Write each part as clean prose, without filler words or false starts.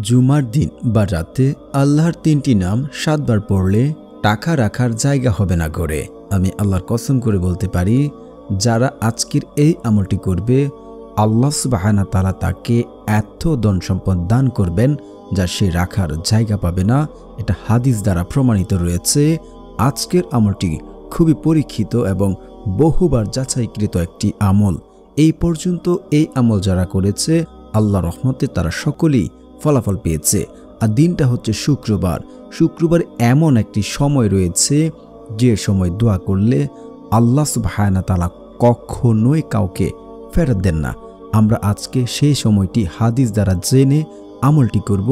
জুমার দিন বা রাতে আল্লাহর ৩টি নাম ৭ বার পড়লে টাকা রাখার জায়গা হবে না ঘরে। আমি আল্লাহর কসম করে বলতে পারি, যারা আজকের এই আমলটি করবে আল্লাহ সুবহানাহু ওয়া তাআলা তাকে এত ধন সম্পদ দান করবেন যা সে রাখার জায়গা পাবে না। এটা হাদিস দ্বারা প্রমাণিত রয়েছে। আজকের আমলটি খুবই পরীক্ষিত এবং বহুবার যাচাইকৃত একটি আমল। এই পর্যন্ত এই আমল যারা করেছে আল্লাহ রহমতে তারা সকলেই ফলাফল পেয়েছে। আর দিনটা হচ্ছে শুক্রবার। শুক্রবার এমন একটি সময় রয়েছে যে সময় দোয়া করলে আল্লাহ সুবহানাহু ওয়া তাআলা কখনোই কাউকে ফেরত দেন না। আমরা আজকে সেই সময়টি হাদিস দ্বারা জেনে আমলটি করব।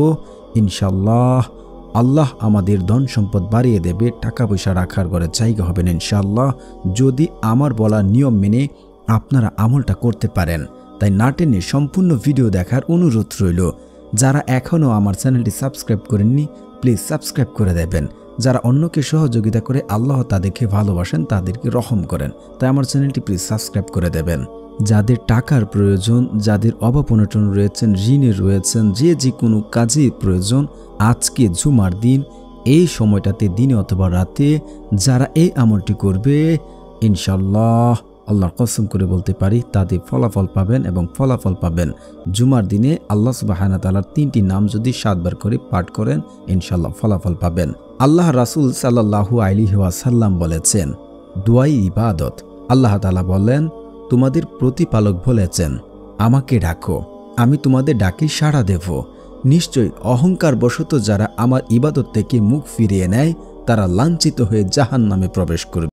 ইনশাআল্লাহ আল্লাহ আমাদের ধন সম্পদ বাড়িয়ে দেবে, টাকা পয়সা রাখার ঘরে জায়গা হবে না ইনশাআল্লাহ, যদি আমার বলা নিয়ম মেনে আপনারা আমলটা করতে পারেন। তাই না টেনে সম্পূর্ণ ভিডিও দেখার অনুরোধ রইল। যারা এখনও আমার চ্যানেলটি সাবস্ক্রাইব করেননি প্লিজ সাবস্ক্রাইব করে দেবেন। যারা অন্যকে সহযোগিতা করে আল্লাহ তাদেরকে ভালোবাসেন, তাদেরকে রহম করেন। তাই আমার চ্যানেলটি প্লিজ সাবস্ক্রাইব করে দেবেন। যাদের টাকার প্রয়োজন, যাদের অভাব অনটন রয়েছেন, ঋণে রয়েছেন, যে কোনো কাজের প্রয়োজন, আজকে জুমার দিন এই সময়টাতে দিনে অথবা রাতে যারা এই আমলটি করবে ইনশাআল্লাহ আল্লাহর কসম করে বলতে পারি তাদের ফলাফল পাবেন এবং ফলাফল পাবেন। জুমার দিনে আল্লাহ সুবহানাহু ওয়া তাআলার ৩টি নাম যদি ৭ বার করে পাঠ করেন ইনশাআল্লাহ ফলাফল পাবেন। আল্লাহ রাসূল সাল্লাল্লাহু আলাইহি ওয়াসাল্লাম বলেছেন, দোয়াই ইবাদত। আল্লাহ তাআলা বলেন, তোমাদের প্রতিপালক বলেছেন, আমাকে ডাকো, আমি তোমাদের ডাকে সাড়া দেব। নিশ্চয়ই অহংকার বশত যারা আমার ইবাদত থেকে মুখ ফিরিয়ে নেয় তারা লাঞ্ছিত হয়ে জাহান্নামে প্রবেশ করবে।